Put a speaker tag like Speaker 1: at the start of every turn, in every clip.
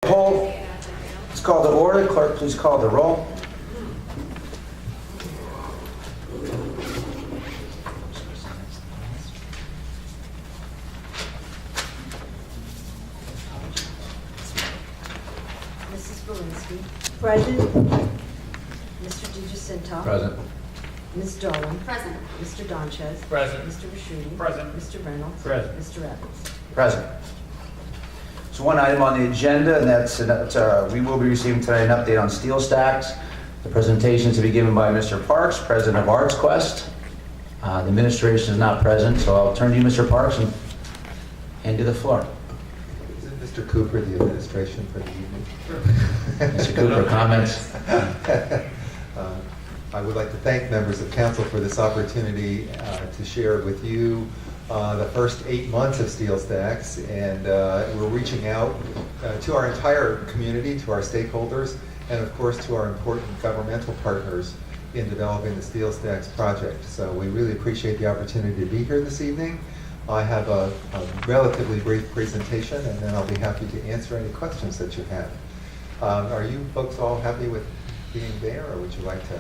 Speaker 1: Poll is called to order. Clerk, please call the roll.
Speaker 2: Mrs. Belinsky. Present. Mr. DiGiacinto.
Speaker 3: Present.
Speaker 2: Ms. Dolan.
Speaker 4: Present.
Speaker 2: Mr. Donchez.
Speaker 3: Present.
Speaker 2: Mr. Bashuti.
Speaker 3: Present.
Speaker 2: Mr. Reynolds.
Speaker 3: Present.
Speaker 2: Mr. Evans.
Speaker 1: Present. So one item on the agenda, and that's we will be receiving tonight an update on steel stacks. The presentation to be given by Mr. Parks, President of Arts Quest. The administration is not present, so I'll turn to you, Mr. Parks, and hand you the floor.
Speaker 5: Isn't Mr. Cooper the administration for the evening?
Speaker 1: Mr. Cooper, comments?
Speaker 5: I would like to thank members of council for this opportunity to share with you the first 8 months of Steel Stacks, and we're reaching out to our entire community, to our stakeholders, and of course to our important governmental partners in developing the Steel Stacks project. So we really appreciate the opportunity to be here this evening. I have a relatively brief presentation, and then I'll be happy to answer any questions that you have. Are you folks all happy with being there, or would you like to?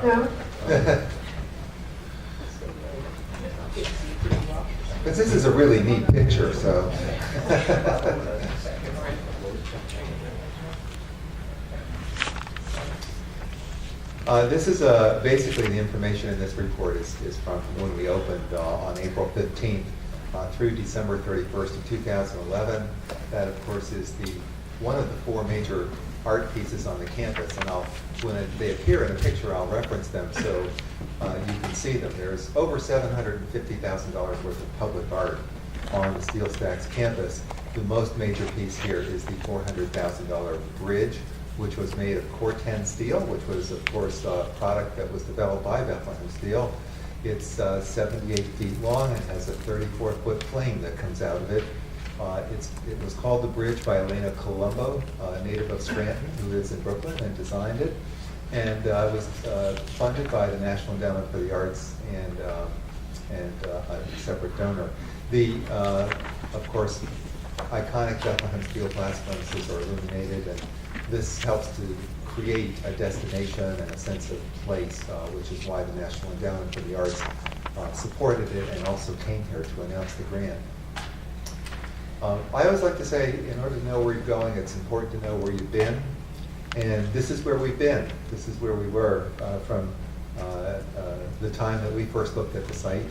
Speaker 2: No.
Speaker 5: Because this is a really neat picture, so. This is basically the information in this report is from when we opened on April 15th through December 31st of 2011. That, of course, is one of the 4 major art pieces on the campus, and when they appear in a picture, I'll reference them so you can see them. There's over $750,000 worth of public art on the Steel Stacks campus. The most major piece here is the $400,000 bridge, which was made of Corten steel, which was, of course, a product that was developed by Bethlehem Steel. It's 78 feet long and has a 34-foot flame that comes out of it. It was called the bridge by Elena Colombo, a native of Scranton, who lives in Brooklyn, and designed it. And it was funded by the National Endowment for the Arts and a separate donor. The, of course, iconic Bethlehem Steel blast furnaces are illuminated, and this helps to create a destination and a sense of place, which is why the National Endowment for the Arts supported it and also came here to announce the grant. I always like to say, in order to know where you're going, it's important to know where you've been. And this is where we've been. This is where we were from the time that we first looked at the site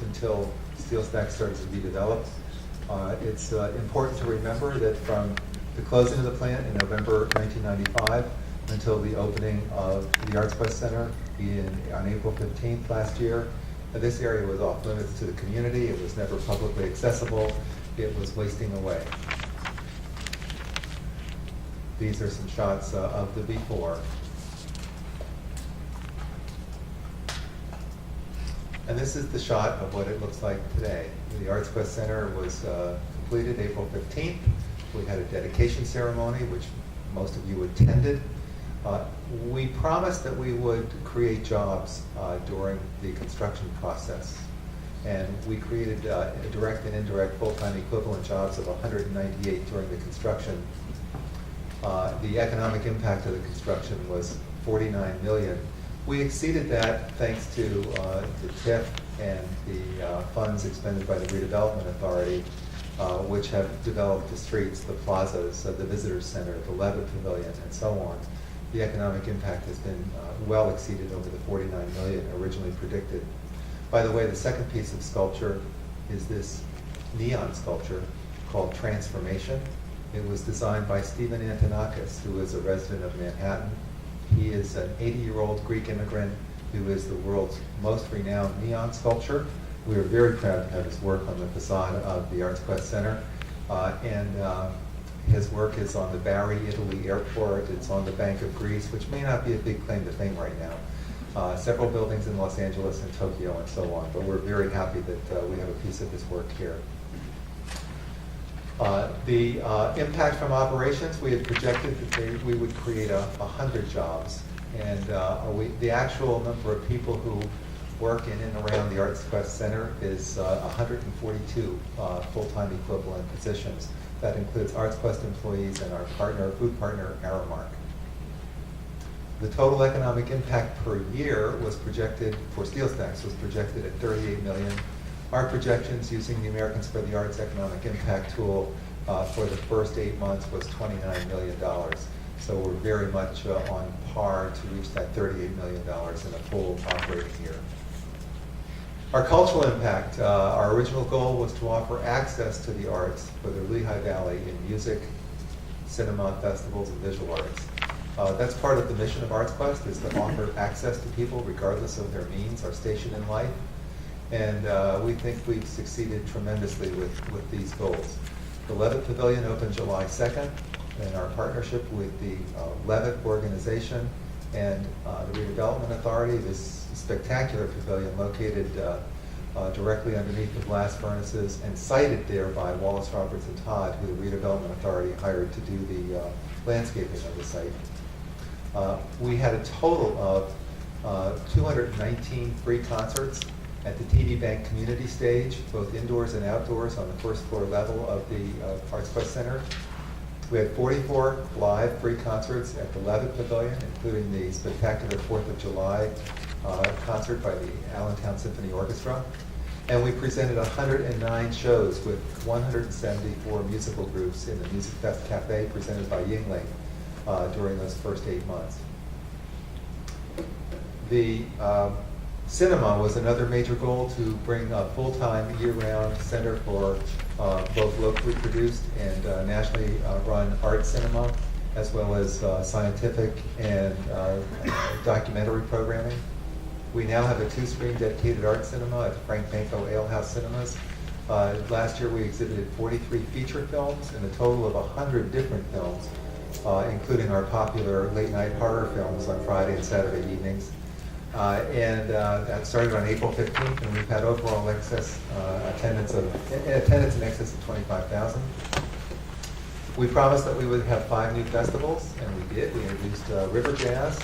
Speaker 5: until Steel Stacks started to be developed. It's important to remember that from the closing of the plant in November 1995 until the opening of the Arts Quest Center on April 15th last year, this area was off limits to the community. It was never publicly accessible. It was wasting away. These are some shots of the before. And this is the shot of what it looks like today. The Arts Quest Center was completed April 15th. We had a dedication ceremony, which most of you attended. We promised that we would create jobs during the construction process. And we created direct and indirect full-time equivalent jobs of 198 during the construction. The economic impact of the construction was $49 million. We exceeded that thanks to the TIF and the funds expended by the Redevelopment Authority, which have developed the streets, the plazas, the visitor center, the Levitt Pavilion, and so on. The economic impact has been well exceeded over the $49 million originally predicted. By the way, the second piece of sculpture is this neon sculpture called Transformation. It was designed by Stephen Antonakis, who is a resident of Manhattan. He is an 80-year-old Greek immigrant who is the world's most renowned neon sculptor. We are very proud to have his work on the facade of the Arts Quest Center. His work is on the Bari, Italy airport. It's on the Bank of Greece, which may not be a big claim to fame right now. Several buildings in Los Angeles and Tokyo and so on, but we're very happy that we have a piece of his work here. The impact from operations, we had projected that we would create 100 jobs, and the actual number of people who work in and around the Arts Quest Center is 142 full-time equivalent positions. That includes ArtsQuest employees and our food partner, Aramark. The total economic impact per year was projected, for Steel Stacks, was projected at $38 million. Our projections using the Americans for the Arts Economic Impact tool for the first 8 months was $29 million. So we're very much on par to reach that $38 million in a full operating year. Our cultural impact, our original goal was to offer access to the arts for the Lehigh Valley in music, cinema, festivals, and visual arts. That's part of the mission of ArtsQuest, is to offer access to people regardless of their means or station in life. And we think we've succeeded tremendously with these goals. The Levitt Pavilion opened July 2nd, and our partnership with the Levitt organization and the Redevelopment Authority, this spectacular pavilion located directly underneath the blast furnaces and sited there by Wallace, Roberts, and Todd, who the Redevelopment Authority hired to do the landscaping of the site. We had a total of 219 free concerts at the TD Bank Community Stage, both indoors and outdoors on the first floor level of the ArtsQuest Center. We had 44 live free concerts at the Levitt Pavilion, including the spectacular 4th of July concert by the Allentown Symphony Orchestra. And we presented 109 shows with 174 musical groups in the Music Fest Cafe presented by Yingling during those first 8 months. The cinema was another major goal, to bring a full-time, year-round center for both locally produced and nationally run art cinema, as well as scientific and documentary programming. We now have a 2-screen dedicated art cinema at Frank Banco Alehouse Cinemas. Last year we exhibited 43 feature films and a total of 100 different films, including our popular late-night horror films on Friday and Saturday evenings. That started on April 15th, and we've had overall attendance in excess of 25,000. We promised that we would have 5 new festivals, and we did. We introduced River Jazz,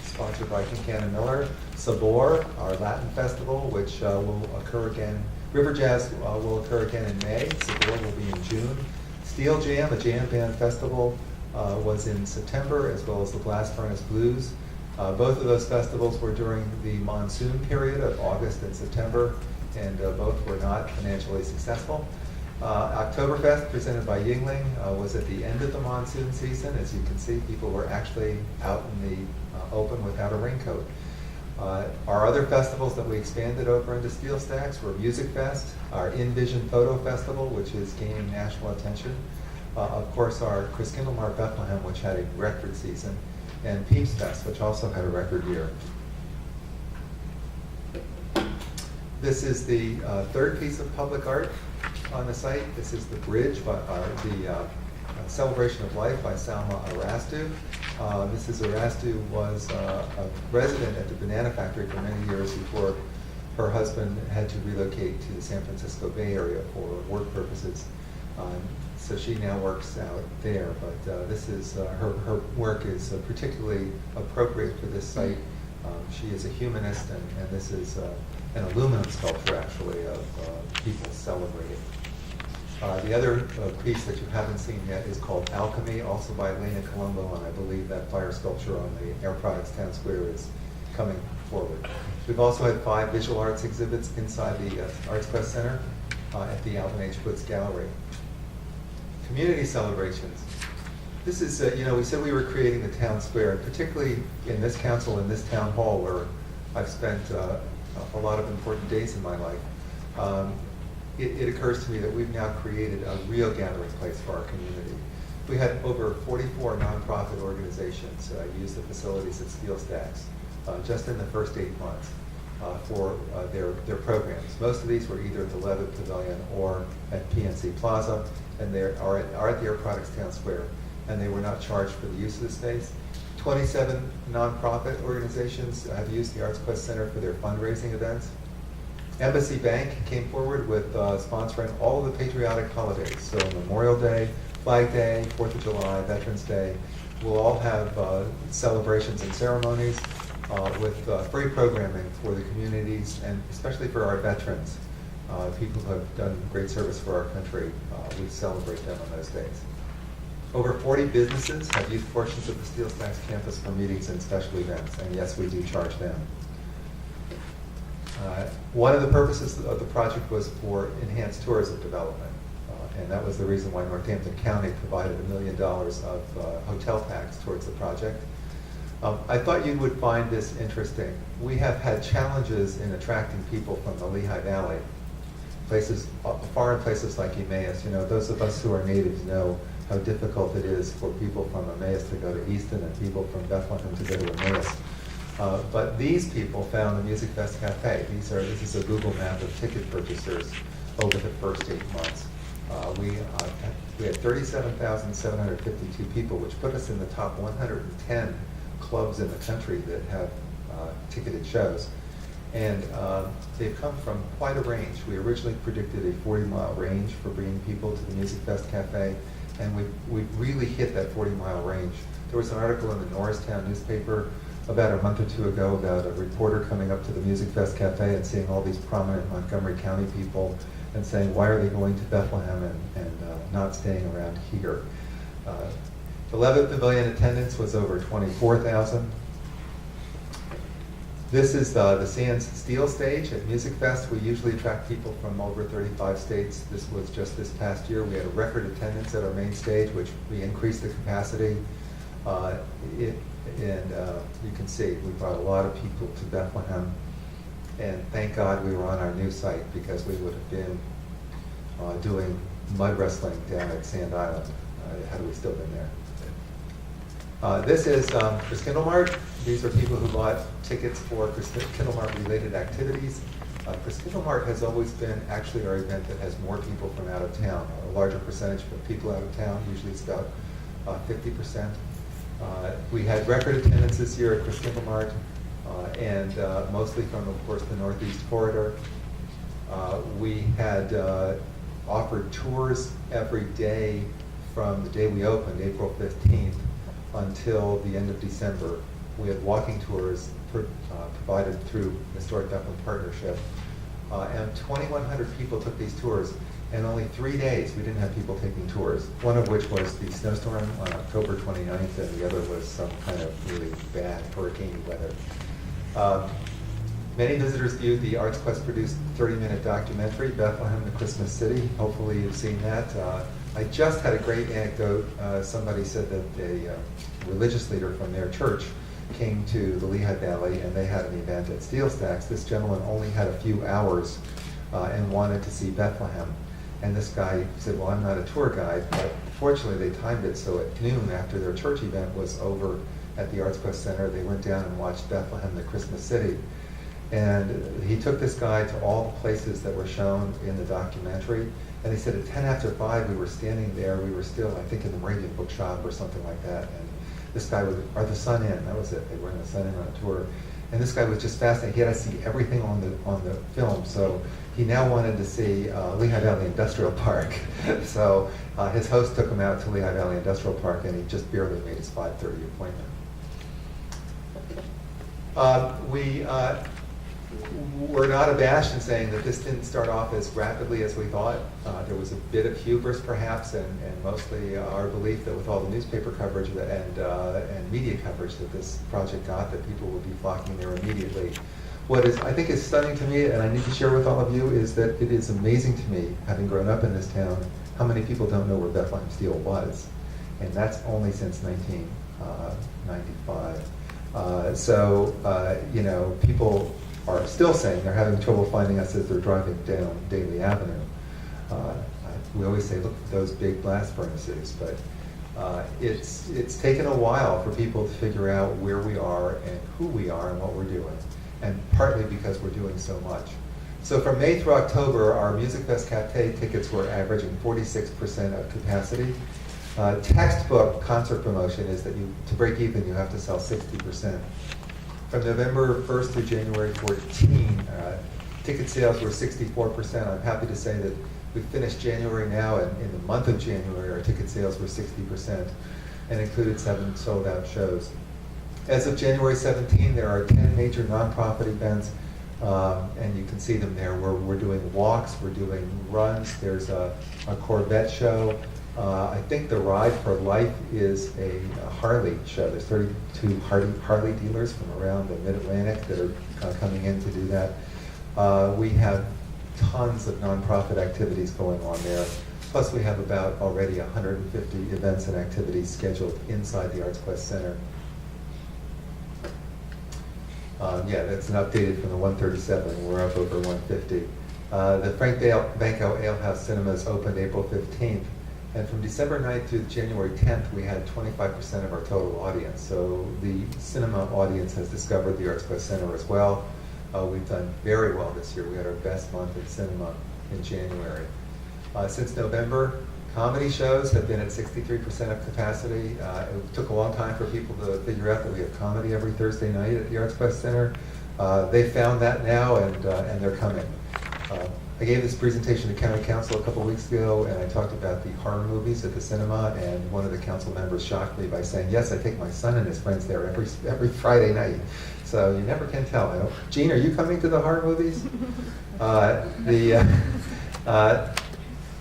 Speaker 5: sponsored by Kincannon Miller, Sabor, our Latin festival, which will occur again. River Jazz will occur again in May. Sabor will be in June. Steel Jam, a jam band festival, was in September, as well as the Blast Furnace Blues. Both of those festivals were during the monsoon period of August and September, and both were not financially successful. Oktoberfest, presented by Yingling, was at the end of the monsoon season. As you can see, people were actually out in the open without a raincoat. Our other festivals that we expanded over into Steel Stacks were Music Fest, our InVision Photo Festival, which is gaining national attention. Of course, our Chris Kindlemar Bethlehem, which had a record season, and Peeps Fest, which also had a record year. This is the third piece of public art on the site. This is the bridge, the Celebration of Life by Salma Arastu. Mrs. Arastu was a resident at the Banana Factory for many years before her husband had to relocate to the San Francisco Bay Area for work purposes. So she now works out there, but this is her work is particularly appropriate for this site. She is a humanist, and this is an aluminum sculpture, actually, of people celebrating. The other piece that you haven't seen yet is called Alchemy, also by Elena Colombo, and I believe that fire sculpture on the Air Products Town Square is coming forward. We've also had 5 visual arts exhibits inside the ArtsQuest Center at the Alvin H. Woods Gallery. Community celebrations. This is, we said we were creating the town square, and particularly in this council, in this town hall, where I've spent a lot of important days in my life. It occurs to me that we've now created a real gathering place for our community. We had over 44 nonprofit organizations use the facilities at Steel Stacks just in the first 8 months for their programs. Most of these were either at the Levitt Pavilion or at PNC Plaza, and they are at the Air Products Town Square, and they were not charged for the use of the space. 27 nonprofit organizations have used the ArtsQuest Center for their fundraising events. Embassy Bank came forward with sponsoring all of the patriotic holidays. So Memorial Day, Flag Day, 4th of July, Veterans Day. We'll all have celebrations and ceremonies with free programming for the communities, and especially for our veterans. people who have done great service for our country. We celebrate them on those days. Over 40 businesses have used portions of the Steel Stacks campus for meetings and special events, and yes, we do charge them. One of the purposes of the project was for enhanced tourism development, and that was the reason why Northampton County provided $1 million of hotel tax towards the project. I thought you would find this interesting. We have had challenges in attracting people from the Lehigh Valley, places, foreign places like Emmaus. You know, those of us who are natives know how difficult it is for people from Emmaus to go to Easton and people from Bethlehem to go to Emmaus. But these people found the Music Fest Cafe. This is a Google map of ticket purchasers over the first 8 months. We had 37,752 people, which put us in the top 110 clubs in the country that have ticketed shows. And they've come from quite a range. We originally predicted a 40-mile range for bringing people to the Music Fest Cafe, and we've really hit that 40-mile range. There was an article in the Norristown newspaper about a month or two ago about a reporter coming up to the Music Fest Cafe and seeing all these prominent Montgomery County people and saying, why are they going to Bethlehem and not staying around here? The Levitt Pavilion attendance was over 24,000. This is the Sands Steel Stage at Music Fest. We usually attract people from over 35 states. This was just this past year. We had a record attendance at our main stage, which we increased the capacity. You can see we brought a lot of people to Bethlehem, and thank God we were on our new site, because we would have been doing mud wrestling down at Sand Island had we still been there. This is Christkindlmarkt. These are people who bought tickets for Christkindlmarkt related activities. Christkindlmarkt has always been actually our event that has more people from out of town, a larger percentage of people out of town. Usually it's about 50%. We had record attendance this year at Christkindlmarkt, and mostly from, of course, the Northeast Corridor. We had offered tours every day from the day we opened, April 15th, until the end of December. We had walking tours provided through Historic Bethlehem Partnership, and 2,100 people took these tours. And only 3 days we didn't have people taking tours, one of which was the snowstorm on October 29th, and the other was some kind of really bad hurricane weather. Many visitors viewed the Arts Quest produced 30-minute documentary, Bethlehem, the Christmas City. Hopefully you've seen that. I just had a great anecdote. Somebody said that a religious leader from their church came to the Lehigh Valley, and they had an event at Steel Stacks. This gentleman only had a few hours and wanted to see Bethlehem. And this guy said, well, I'm not a tour guide, but fortunately they timed it so at noon, after their church event was over at the Arts Quest Center, they went down and watched Bethlehem, the Christmas City. And he took this guy to all the places that were shown in the documentary. And he said at 10 after 5, we were standing there, we were still, I think, in the Moravian bookshop or something like that. And this guy was, or the Sun Inn, that was it. They were in the Sun Inn on a tour. And this guy was just fascinated. He had to see everything on the film. So he now wanted to see Lehigh Valley Industrial Park. So his host took him out to Lehigh Valley Industrial Park, and he just barely made his 5:30 appointment. We're not abashed in saying that this didn't start off as rapidly as we thought. There was a bit of hubris, perhaps, and mostly our belief that with all the newspaper coverage and media coverage that this project got, that people would be flocking there immediately. What is, I think, is stunning to me, and I need to share with all of you, is that it is amazing to me, having grown up in this town, how many people don't know where Bethlehem Steel was, and that's only since 1995. You know, people are still saying they're having trouble finding us as they're driving down Daly Avenue. We always say, look at those big blast furnaces, but it's taken a while for people to figure out where we are and who we are and what we're doing, and partly because we're doing so much. So from May through October, our Music Fest Cafe tickets were averaging 46% of capacity. Textbook concert promotion is that to break even, you have to sell 60%. From November 1st through January 14, ticket sales were 64%. I'm happy to say that we finished January now, and in the month of January, our ticket sales were 60% and included 7 sold-out shows. As of January 17, there are 10 major nonprofit events, And you can see them there. We're doing walks, we're doing runs. There's a Corvette show. I think the Ride for Life is a Harley show. There's 32 Harley dealers from around the Mid-Atlantic that are coming in to do that. We have tons of nonprofit activities going on there. Plus, we have about already 150 events and activities scheduled inside the Arts Quest Center. Yeah, that's an updated from the 137. We're up over 150. The Frank Banco Ale House Cinemas opened April 15th. And from December 9th to January 10th, we had 25% of our total audience. So the cinema audience has discovered the Arts Quest Center as well. We've done very well this year. We had our best month in cinema in January. Since November, comedy shows have been at 63% of capacity. It took a long time for people to figure out that we have comedy every Thursday night at the Arts Quest Center. They found that now, and they're coming. I gave this presentation to County Council a couple weeks ago, and I talked about the horror movies at the cinema, and one of the council members shocked me by saying, yes, I take my son and his friends there every Friday night. So you never can tell. I don't, Gene, are you coming to the horror movies?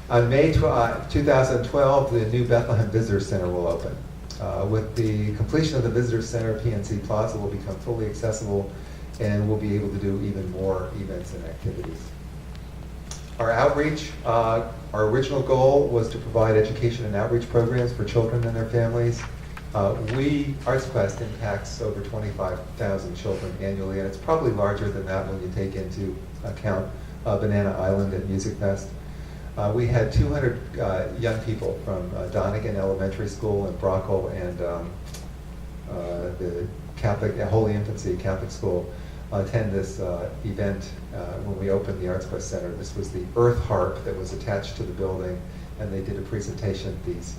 Speaker 5: On May 2012, the new Bethlehem Visitor Center will open. With the completion of the Visitor Center, PNC Plaza will become fully accessible, and we'll be able to do even more events and activities. Our outreach, our original goal was to provide education and outreach programs for children and their families. Arts Quest impacts over 25,000 children annually, and it's probably larger than that when you take into account Banana Island and Music Fest. We had 200 young people from Donegan Elementary School in Brockle and the Holy Infancy Catholic School attend this event when we opened the Arts Quest Center. This was the Earth Harp that was attached to the building, and they did a presentation to these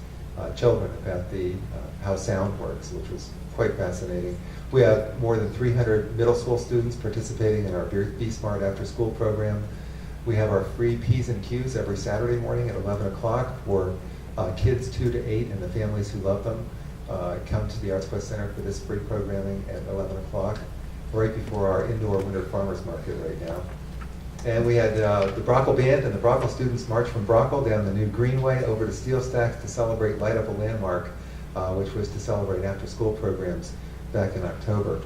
Speaker 5: children about how sound works, which was quite fascinating. We have more than 300 middle school students participating in our Be Smart After School program. We have our free P's and Q's every Saturday morning at 11 o'clock for kids 2 to 8 and the families who love them. Come to the Arts Quest Center for this free programming at 11 o'clock, right before our indoor winter farmers market right now. And we had the Brockle Band and the Brockle students march from Brockle down the new Greenway over to Steel Stacks to celebrate Light Up a Landmark, which was to celebrate after-school programs back in October.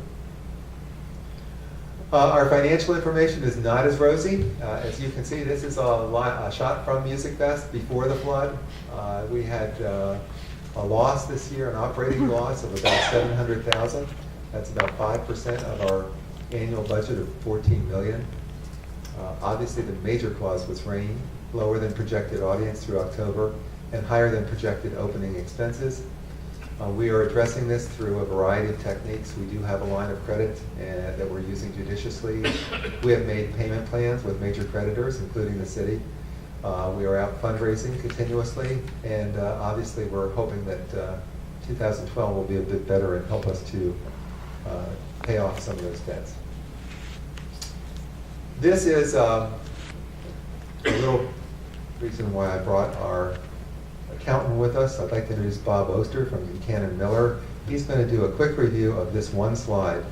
Speaker 5: Our financial information is not as rosy. As you can see, this is a shot from Music Fest before the flood. We had a loss this year, an operating loss of about $700,000. That's about 5% of our annual budget of $14 million. Obviously, the major cause was rain, lower than projected audience through October, and higher than projected opening expenses. We are addressing this through a variety of techniques. We do have a line of credit that we're using judiciously. We have made payment plans with major creditors, including the city. We are out fundraising continuously, and obviously we're hoping that 2012 will be a bit better and help us to pay off some of those debts. This is a little reason why I brought our accountant with us. I'd like to introduce Bob Oster from Buchanan Miller. He's going to do a quick review of this one slide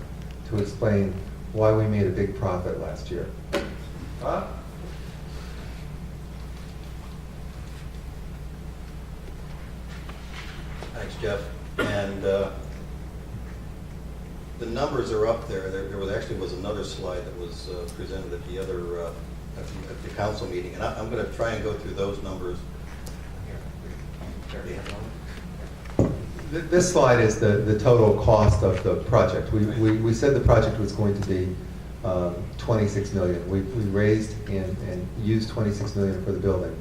Speaker 5: to explain why we made a big profit last year. Bob?
Speaker 3: Thanks, Jeff. And the numbers are up there. There was another slide that was presented at the other at the council meeting, and I'm going to try and go through those numbers.
Speaker 5: This slide is the total cost of the project. We said the project was going to be $26 million. We raised and used $26 million for the building.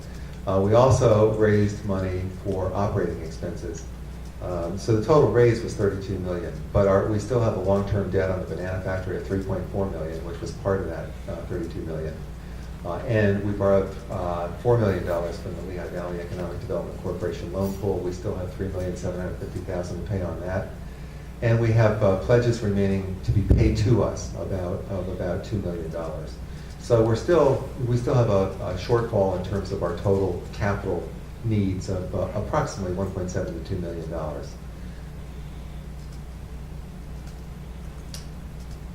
Speaker 5: We also raised money for operating expenses. So the total raise was $32 million, but we still have a long-term debt on the banana factory of $3.4 million, which was part of that $32 million. And we borrowed $4 million from the Lehigh Valley Economic Development Corporation loan pool. We still have $3,750,000 to pay on that. And we have pledges remaining to be paid to us of about $2 million. So we still have a shortfall in terms of our total capital needs of approximately $1.7 to $2 million.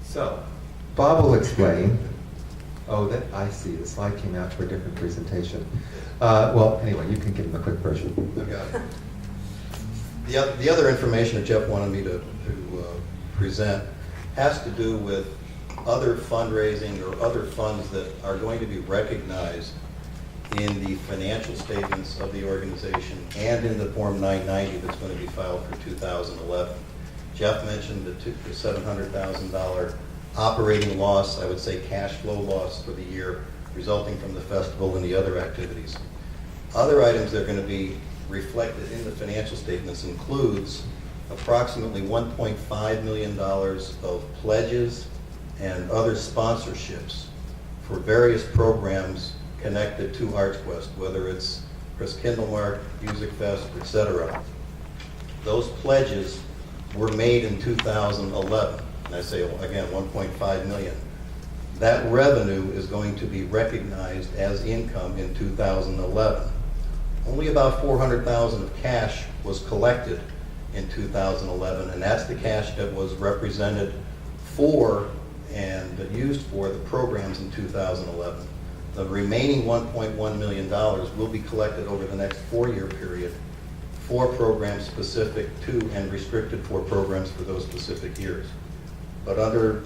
Speaker 5: So Bob will explain Oh, that, I see, the slide came out for a different presentation. Well, anyway, you can give them a quick version.
Speaker 3: I've got it. The other information that Jeff wanted me to present has to do with other fundraising or other funds that are going to be recognized in the financial statements of the organization and in the Form 990 that's going to be filed for 2011. Jeff mentioned the $700,000 operating loss, I would say cash flow loss for the year resulting from the festival and the other activities. Other items that are going to be reflected in the financial statements includes approximately $1.5 million of pledges and other sponsorships for various programs connected to ArtsQuest, whether it's Chris Kindlemark, Music Fest, etc. Those pledges were made in 2011, and I say, again, 1.5 million. That revenue is going to be recognized as income in 2011. Only about $400,000 of cash was collected in 2011, and that's the cash that was represented for and used for the programs in 2011. The remaining $1.1 million will be collected over the next 4-year period for programs specific to and restricted for programs for those specific years. But under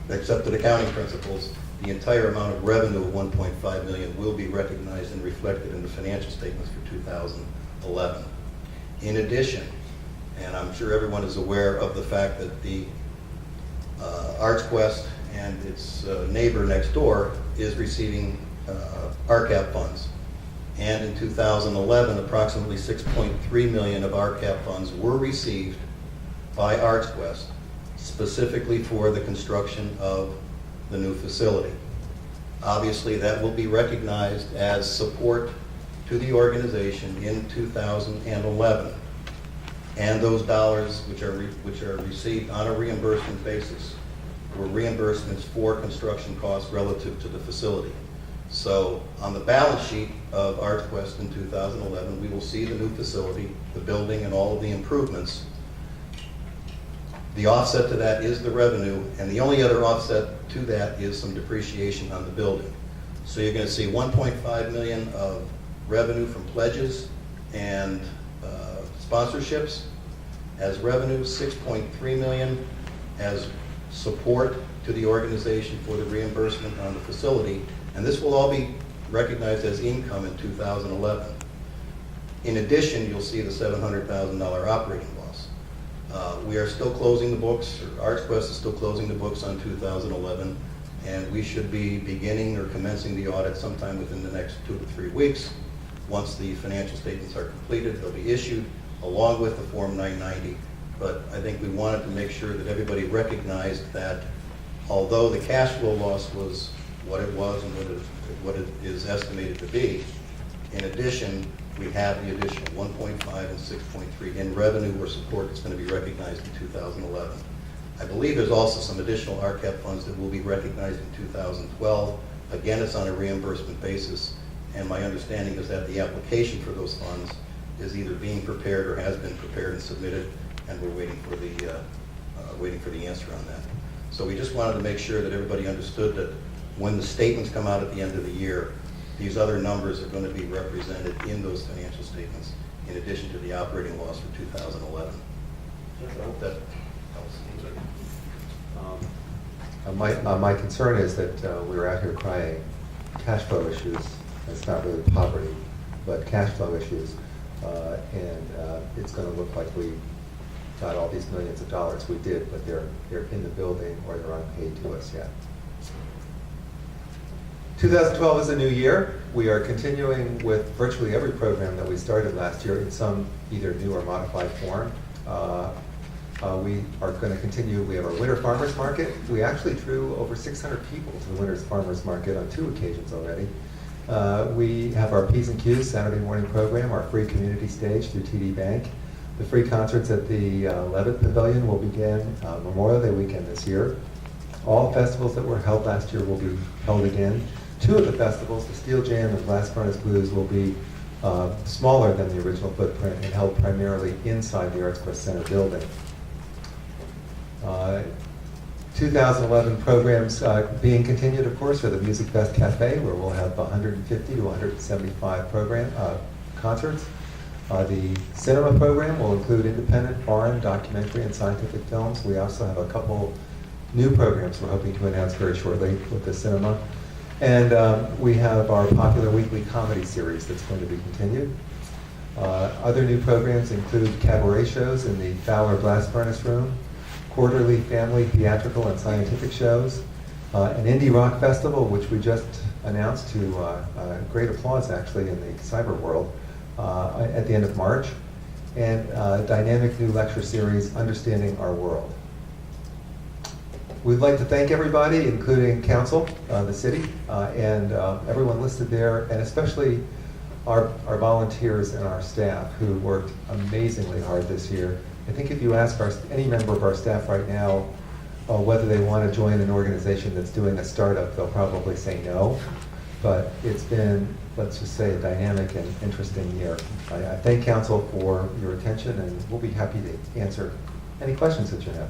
Speaker 3: accepted accounting principles, the entire amount of revenue of $1.5 million will be recognized and reflected in the financial statements for 2011. In addition, and I'm sure everyone is aware of the fact that the ArtsQuest and its neighbor next door is receiving RCAP funds. And in 2011, approximately $6.3 million of RCAP funds were received by ArtsQuest specifically for the construction of the new facility. Obviously, that will be recognized as support to the organization in 2011. And those dollars which are received on a reimbursement basis were reimbursements for construction costs relative to the facility. So on the balance sheet of ArtsQuest in 2011, we will see the new facility, the building, and all of the improvements. The offset to that is the revenue, and the only other offset to that is some depreciation on the building. So you're going to see $1.5 million of revenue from pledges and sponsorships as revenue, $6.3 million as support to the organization for the reimbursement on the facility, and this will all be recognized as income in 2011. In addition, you'll see the $700,000 operating loss. We are still closing the books, or ArtsQuest is still closing the books on 2011, and we should be beginning or commencing the audit sometime within the next 2 to 3 weeks. Once the financial statements are completed, they'll be issued along with the Form 990. But I think we wanted to make sure that everybody recognized that although the cash flow loss was what it was and what it is estimated to be, in addition, we have the additional 1.5 and 6.3 in revenue or support that's going to be recognized in 2011. I believe there's also some additional RCAP funds that will be recognized in 2012. Again, it's on a reimbursement basis, and my understanding is that the application for those funds is either being prepared or has been prepared and submitted, and we're waiting for the answer on that. So we just wanted to make sure that everybody understood that when the statements come out at the end of the year, these other numbers are going to be represented in those financial statements, in addition to the operating loss for 2011. I hope that helps.
Speaker 5: My concern is that we're out here crying cash flow issues. It's not really poverty, but cash flow issues. And it's going to look like we got all these millions of dollars. We did, but they're in the building or they're unpaid to us yet. 2012 is a new year. We are continuing with virtually every program that we started last year in some either new or modified form. We are going to continue. We have our Winter Farmers Market. We actually drew over 600 people to the Winter Farmers Market on 2 occasions already. We have our P's and Q's Saturday morning program, our free community stage through TD Bank. The free concerts at the Levitt Pavilion will begin Memorial Day weekend this year. All festivals that were held last year will be held again. 2 of the festivals, the Steel Jam and Blast Furnace Blues, will be smaller than the original footprint and held primarily inside the ArtsQuest Center building. 2011 programs being continued, of course, for the Music Fest Cafe, where we'll have 150 to 175 concerts. The cinema program will include independent, foreign, documentary, and scientific films. We also have a couple new programs we're hoping to announce very shortly with the cinema. And we have our popular weekly comedy series that's going to be continued. Other new programs include cabaret shows in the Fowler Blast Furnace Room, quarterly family theatrical and scientific shows, an indie rock festival, which we just announced to great applause, actually, in the cyber world at the end of March, and a dynamic new lecture series, Understanding Our World. We'd like to thank everybody, including council, the city, and everyone listed there, and especially our volunteers and our staff who worked amazingly hard this year. I think if you ask any member of our staff right now whether they want to join an organization that's doing a startup, they'll probably say no. But it's been, let's just say, a dynamic and interesting year. I thank council for your attention, and we'll be happy to answer any questions that you have.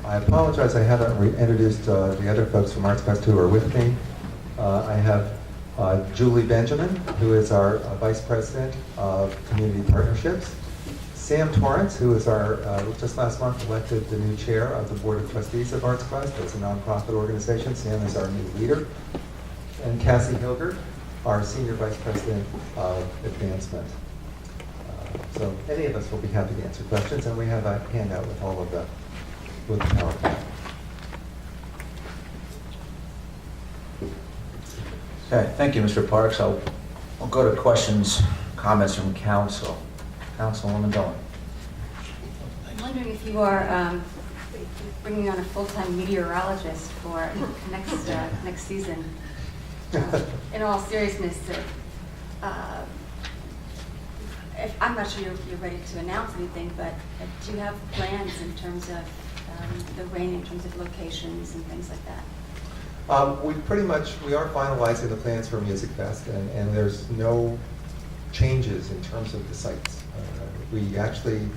Speaker 5: I apologize, I haven't introduced the other folks from Arts Quest who are with me. I have Julie Benjamin, who is our Vice President of Community Partnerships. Sam Torrance, who is our, just last month, elected the new chair of the Board of Trustees of Arts Quest. That's a nonprofit organization. Sam is our new leader. And Cassie Hilgert, our Senior Vice President of Advancement. So any of us will be happy to answer questions, and we have a handout with all of the PowerPoint.
Speaker 1: Okay, thank you, Mr. Parks. I'll go to questions, comments from council. Councilwoman Dolan.
Speaker 4: I'm wondering if you are bringing on a full-time meteorologist for next season. In all seriousness, I'm not sure you're ready to announce anything, but do you have plans in terms of the rain, in terms of locations and things like that?
Speaker 5: We are finalizing the plans for Music Fest, and there's no changes in terms of the sites. We actually,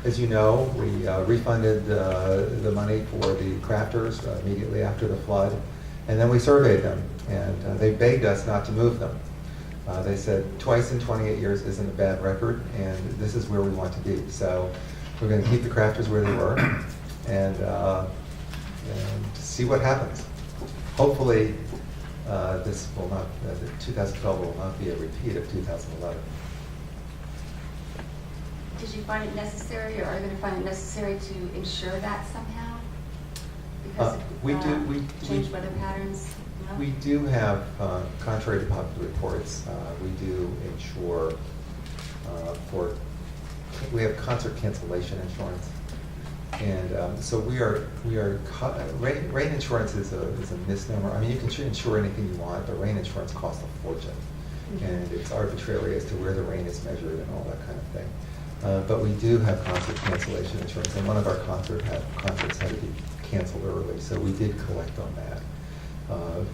Speaker 5: as you know, we refunded the money for the crafters immediately after the flood, and then we surveyed them, and they begged us not to move them. They said twice in 28 years isn't a bad record, and this is where we want to be. So we're going to keep the crafters where they were, and see what happens. Hopefully, this will not, 2012 will not be a repeat of 2011.
Speaker 4: Did you find it necessary, or are you going to find it necessary to ensure that somehow? Because of changed weather patterns? No?
Speaker 5: We do have, contrary to popular reports, we do insure we have concert cancellation insurance. And so rain insurance is a misnomer. I mean, you can insure anything you want, but rain insurance costs a fortune. Mm-hmm. And it's arbitrary as to where the rain is measured and all that kind of thing. But we do have concert cancellation insurance, and one of our concerts had to be canceled early, so we did collect on that.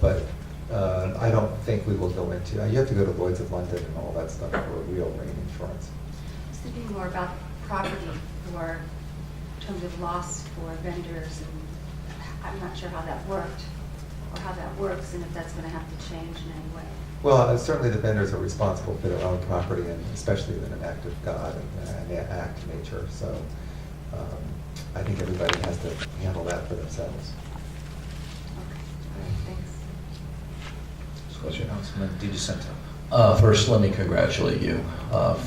Speaker 5: But I don't think we will go into, you have to go to Lloyd's of London and all that stuff for real rain insurance.
Speaker 4: I was thinking more about property or in terms of loss for vendors, and I'm not sure how that worked or how that works, and if that's going to have to change in any way.
Speaker 5: Well, certainly the vendors are responsible for their own property, and especially in an act of God and an act of nature. So I think everybody has to handle that for themselves.
Speaker 4: Okay. All right, thanks.
Speaker 1: Question, Councilman DiGiacinto.
Speaker 6: First, let me congratulate you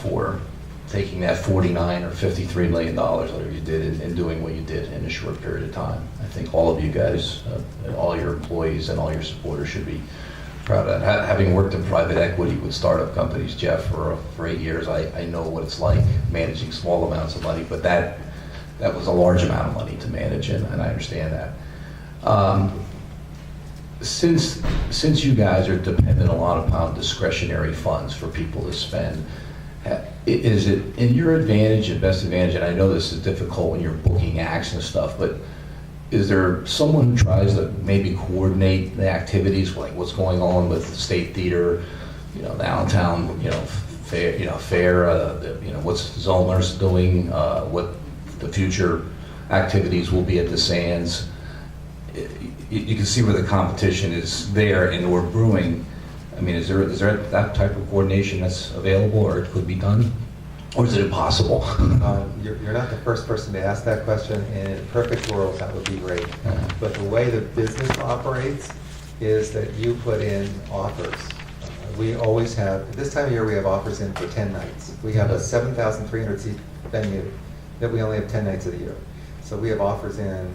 Speaker 6: for taking that $49 or $53 million, whatever you did, and doing what you did in a short period of time. I think all of you guys, all your employees and all your supporters should be proud of that. Having worked in private equity with startup companies, Jeff, for 8 years, I know what it's like managing small amounts of money, but that was a large amount of money to manage, and I understand that. Since you guys are dependent a lot upon discretionary funds for people to spend, Is it in your advantage and best advantage, and I know this is difficult when you're booking acts and stuff, but is there someone who tries to maybe coordinate the activities, like what's going on with the State Theater, the Allentown, fair, what's Zollner's doing, what the future activities will be at the Sands? You can see where the competition is there and we're brewing. I mean, is there that type of coordination that's available or it could be done? Or is it impossible?
Speaker 5: You're not the first person to ask that question. In a perfect world, that would be great. But the way the business operates is that you put in offers. We always have, this time of year, we have offers in for 10 nights. We have a 7,300 seat venue that we only have 10 nights of the year. So we have offers in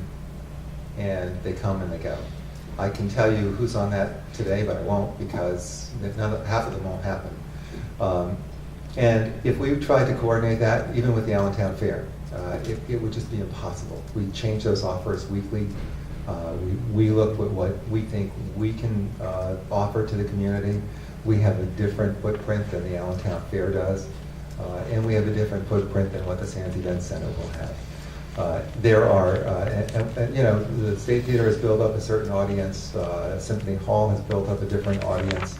Speaker 5: and they come and they go. I can tell you who's on that today, but I won't because half of them won't happen. And if we tried to coordinate that, even with the Allentown Fair, it would just be impossible. We change those offers weekly. We look at what we think we can offer to the community. We have a different footprint than the Allentown Fair does, and we have a different footprint than what the Sands Event Center will have. There are, the State Theater has built up a certain audience. Symphony Hall has built up a different audience.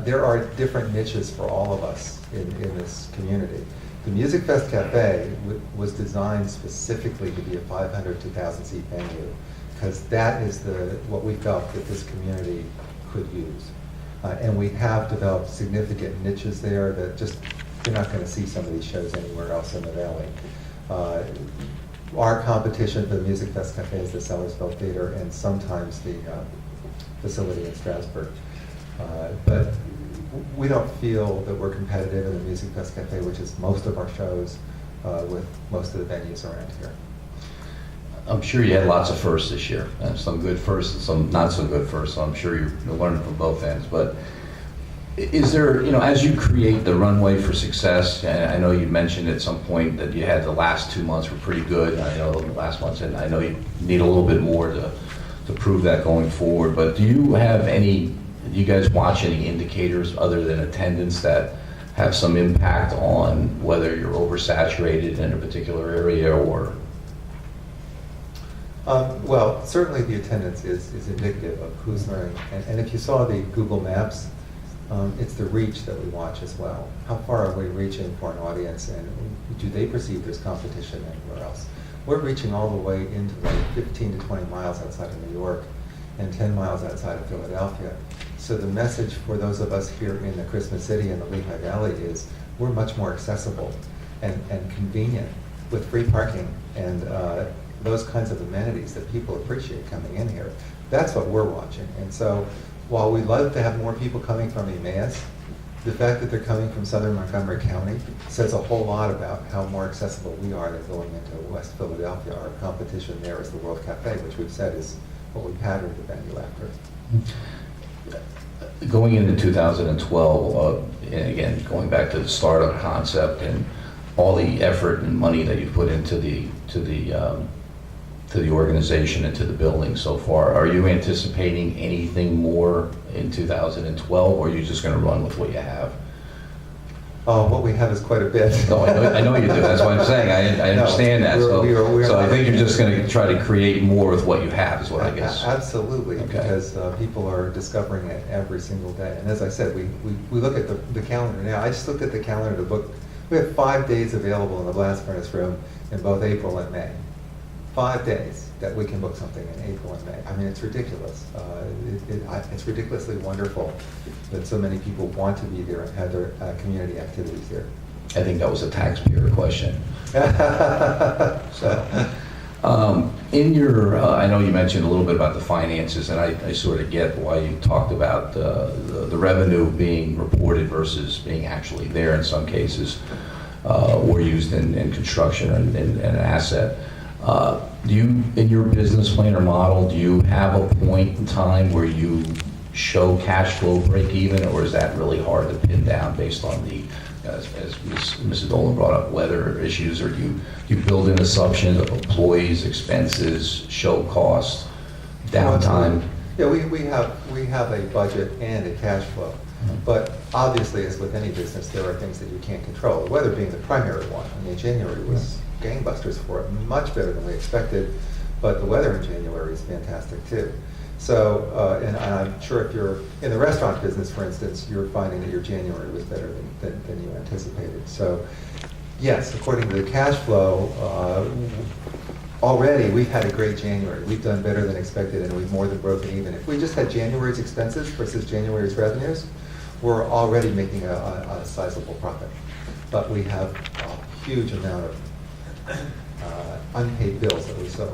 Speaker 5: There are different niches for all of us in this community. The Music Fest Cafe was designed specifically to be a 500 to 1,000 seat venue because that is what we felt that this community could use. And we have developed significant niches there that just, you're not going to see some of these shows anywhere else in the valley. Our competition for the Music Fest Cafe is the Sellersville Theater and sometimes the facility in Strasburg. But we don't feel that we're competitive in the Music Fest Cafe, which is most of our shows with most of the venues around here.
Speaker 6: I'm sure you had lots of firsts this year, some good firsts and some not so good firsts, so I'm sure you're learning from both ends. But is there, as you create the runway for success, and I know you mentioned at some point that you had the last 2 months were pretty good, I know the last months, and I know you need a little bit more to prove that going forward, but do you guys watch any indicators other than attendance that have some impact on whether you're oversaturated in a particular area or?
Speaker 5: Well, certainly the attendance is indicative of who's learning. And if you saw the Google Maps, it's the reach that we watch as well. How far are we reaching for an audience and do they perceive there's competition anywhere else? We're reaching all the way into like 15 to 20 miles outside of New York and 10 miles outside of Philadelphia. So the message for those of us here in the Christmas City and the Lehigh Valley is we're much more accessible and convenient with free parking and those kinds of amenities that people appreciate coming in here. That's what we're watching. And so while we'd love to have more people coming from Emmaus, the fact that they're coming from southern Montgomery County says a whole lot about how more accessible we are than going into West Philadelphia. Our competition there is the World Cafe, which we've said is what we patterned the venue after.
Speaker 6: Going into 2012, and again, going back to the startup concept and all the effort and money that you put into the organization and to the building so far, are you anticipating anything more in 2012, or are you just going to run with what you have?
Speaker 5: What we have is quite a bit.
Speaker 6: No, I know you do. That's what I'm saying. I understand that. So I think you're just going to try to create more with what you have, is what I guess.
Speaker 5: Absolutely,
Speaker 6: Okay.
Speaker 5: because people are discovering it every single day. And as I said, we look at the calendar now. I just looked at the calendar to book. We have 5 days available in the blast furnace room in both April and May. 5 days that we can book something in April and May. I mean, it's ridiculous. It's ridiculously wonderful that so many people want to be there and have their community activities there.
Speaker 6: I think that was a taxpayer question. In your, I know you mentioned a little bit about the finances, and I sort of get why you talked about the revenue being reported versus being actually there in some cases, or used in construction and an asset. Do you, in your business plan or model, do you have a point in time where you show cash flow break even, or is that really hard to pin down based on the, as Mrs. Dolan brought up, weather issues, or do you build in assumptions of employees, expenses, show costs, downtime?
Speaker 5: Yeah, we have a budget and a cash flow. But obviously, as with any business, there are things that you can't control, the weather being the primary one. I mean, January was gangbusters for it, much better than we expected, but the weather in January is fantastic too. So, and I'm sure if you're in the restaurant business, for instance, you're finding that your January was better than you anticipated. So, yes, according to the cash flow, already we've had a great January. We've done better than expected, and we've more than broken even. If we just had January's expenses versus January's revenues, we're already making a sizable profit. But we have a huge amount of unpaid bills that we saw.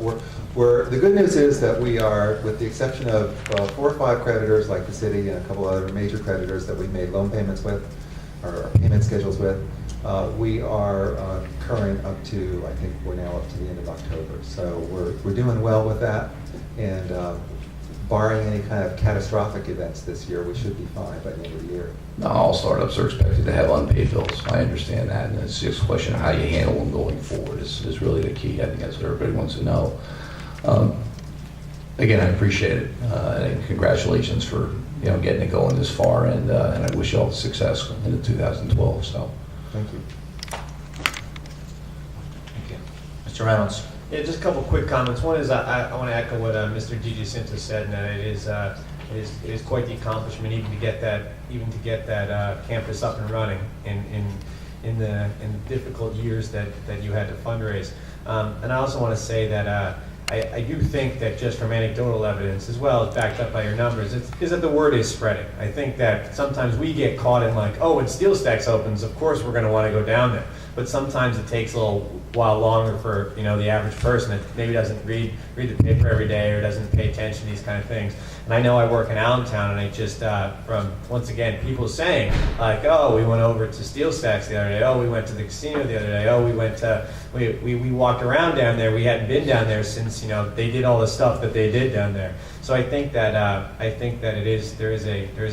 Speaker 5: The good news is that we are, with the exception of 4 or 5 creditors like the city and a couple other major creditors that we've made loan payments with, or payment schedules with, we are current up to, I think we're now up to the end of October. So we're doing well with that, and barring any kind of catastrophic events this year, we should be fine by the end of the year.
Speaker 6: No, all startups are expected to have unpaid bills. I understand that, and it's just a question of how you handle them going forward is really the key. I think that's what everybody wants to know. Again, I appreciate it, and congratulations for getting it going this far, and I wish you all success into 2012. So,
Speaker 5: Thank you.
Speaker 1: Thank you. Mr. Reynolds?
Speaker 7: Yeah, just a couple quick comments. One is I want to echo what Mr. DiGiacinto said, and that it is quite the accomplishment even to get that campus up and running in the difficult years that you had to fundraise. And I also want to say that I do think that just from anecdotal evidence, as well as backed up by your numbers, is that the word is spreading. I think that sometimes we get caught in like, oh, when Steel Stacks opens, of course we're going to want to go down there. But sometimes it takes a little while longer for the average person that maybe doesn't read the paper every day or doesn't pay attention to these kind of things. And I know I work in Allentown, and I just from once again people saying like, oh, we went over to Steel Stacks the other day. Oh, we went to the casino the other day. Oh, we went to we walked around down there. We hadn't been down there since they did all the stuff that they did down there. So I think that there is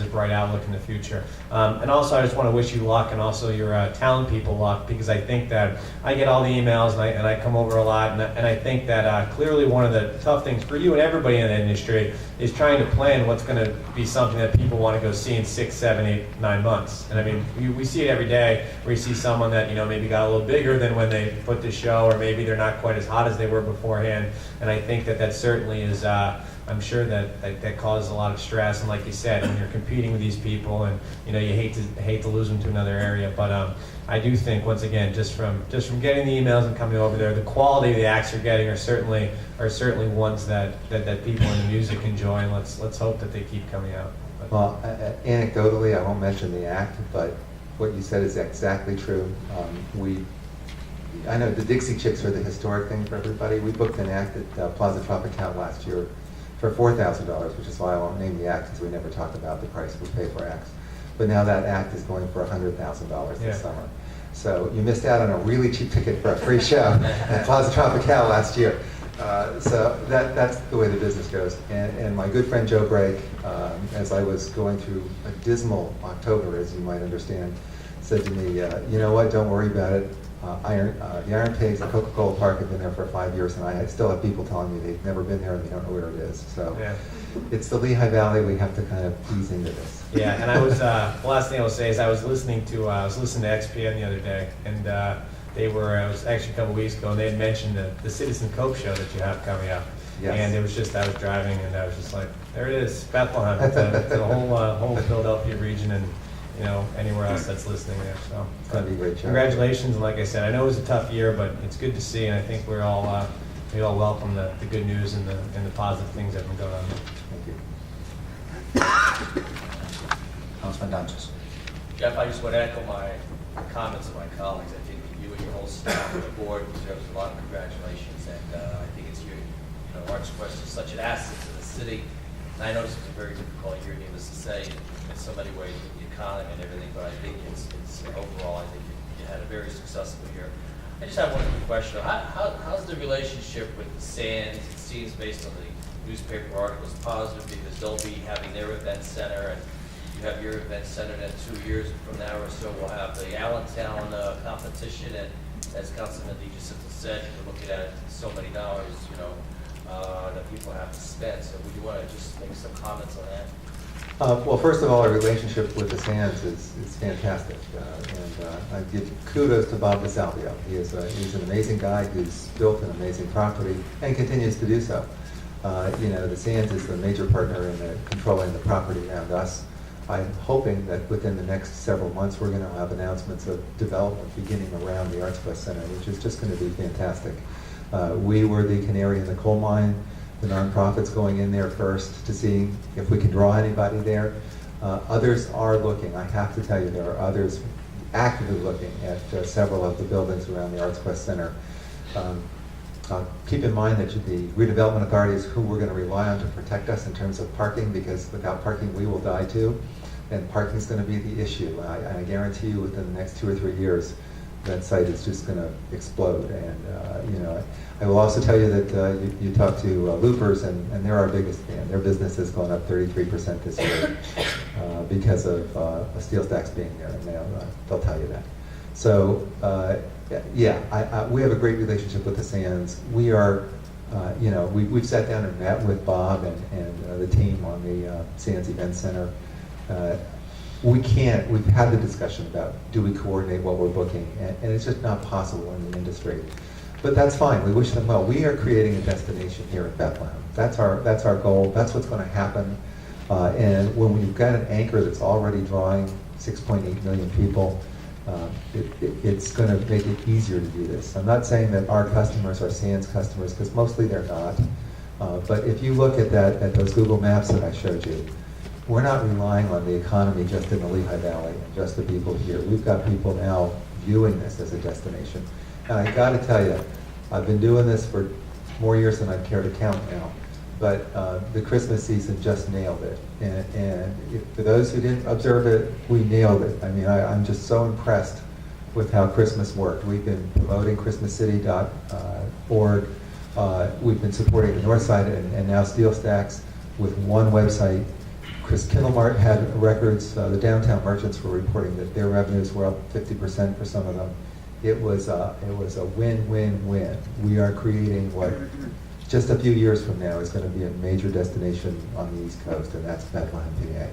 Speaker 7: a bright outlook in the future. And also I just want to wish you luck, and also your talent people luck, because I think that I get all the emails and I come over a lot, and I think that clearly one of the tough things for you and everybody in the industry is trying to plan what's going to be something that people want to go see in 6, 7, 8, 9 months. And I mean, we see it every day where you see someone that maybe got a little bigger than when they put the show, or maybe they're not quite as hot as they were beforehand. And I think that certainly is. I'm sure that causes a lot of stress, and like you said, when you're competing with these people, and you hate to lose them to another area. But I do think, once again, just from getting the emails and coming over there, the quality of the acts you're getting are certainly ones that people in the music enjoy, and let's hope that they keep coming out. But,
Speaker 5: Well, anecdotally, I won't mention the act, but what you said is exactly true. I know the Dixie Chicks are the historic thing for everybody. We booked an act at Plaza Tropical last year for $4,000, which is why I won't name the act, because we never talk about the price we pay for acts. But now that act is going for $100,000 this summer. So you missed out on a really cheap ticket for a free show at Plaza Tropical last year. So that's the way the business goes. And my good friend Joe Brake, as I was going through a dismal October, as you might understand, said to me, you know what, don't worry about it. The Iron Pigs at Coca-Cola Park have been there for 5 years, and I still have people telling me they've never been there and they don't know where it is. So it's the Lehigh Valley. We have to kind of ease into this.
Speaker 7: Yeah, and I was the last thing I will say is I was listening to XPN the other day, and it was actually a couple weeks ago, and they had mentioned the Citizen Coke show that you have coming up.
Speaker 5: Yes.
Speaker 7: And it was just, I was driving, and I was just like, there it is, Bethlehem. It's the whole Philadelphia region, and anywhere else that's listening there. So
Speaker 5: It's going to be a great show.
Speaker 7: congratulations, and like I said, I know it was a tough year, but it's good to see, and I think we all welcome the good news and the positive things that have been going on.
Speaker 5: Thank you.
Speaker 1: Councilman Dunches.
Speaker 8: Jeff, I just want to echo my comments of my colleagues. I think that you and your whole staff and the board deserves a lot of congratulations, and I think it's Arts Quest is such an asset to the city. And I know this was a very difficult year, needless to say, in so many ways with the economy and everything, but I think it's overall, I think you had a very successful year. I just have one quick question. How's the relationship with the Sands? It seems, based on the newspaper articles, positive, because they'll be having their event center, and you have your event center, and then 2 years from now or so we'll have the Allentown competition, and as Councilman DiGiacinto said, you're looking at so many dollars, that people have to spend. So would you want to just make some comments on that?
Speaker 5: Well, first of all, our relationship with the Sands is fantastic. I give kudos to Bob DeSalvio. He's an amazing guy who's built an amazing property and continues to do so. The Sands is the major partner in controlling the property around us. I'm hoping that within the next several months, we're going to have announcements of development beginning around the Arts Quest Center, which is just going to be fantastic. We were the canary in the coal mine, the nonprofits going in there first to see if we can draw anybody there. Others are looking. I have to tell you, there are others actively looking at several of the buildings around the Arts Quest Center. Keep in mind that the redevelopment authority is who we're going to rely on to protect us in terms of parking, because without parking we will die too, and parking is going to be the issue. I guarantee you within the next 2 or 3 years that site is just going to explode. And I will also tell you that you talk to Loopers, and they're our biggest fan. Their business has gone up 33% this year because of steel stacks being there, and they'll tell you that. So we have a great relationship with the Sands. We are, we've sat down and met with Bob and the team on the Sands Event Center. We've had the discussion about, do we coordinate what we're booking, and it's just not possible in the industry. But that's fine, we wish them well. We are creating a destination here in Bethlehem. That's our goal, that's what's going to happen. And when we've got an anchor that's already drawing 6.8 million people, it's going to make it easier to do this. I'm not saying that our customers are Sands customers, because mostly they're not. But if you look at those Google Maps that I showed you, we're not relying on the economy just in the Lehigh Valley and just the people here. We've got people now viewing this as a destination. And I got to tell you, I've been doing this for more years than I care to count now. But the Christmas season just nailed it. And for those who didn't observe it, we nailed it. I mean, I'm just so impressed with how Christmas worked. We've been promoting ChristmasCity.org. We've been supporting the North Side and now Steel Stacks with one website. Chris Kindlemart had records. The downtown merchants were reporting that their revenues were up 50% for some of them. It was a win-win-win. We are creating what just a few years from now is going to be a major destination on the East Coast, and that's Bethlehem, PA.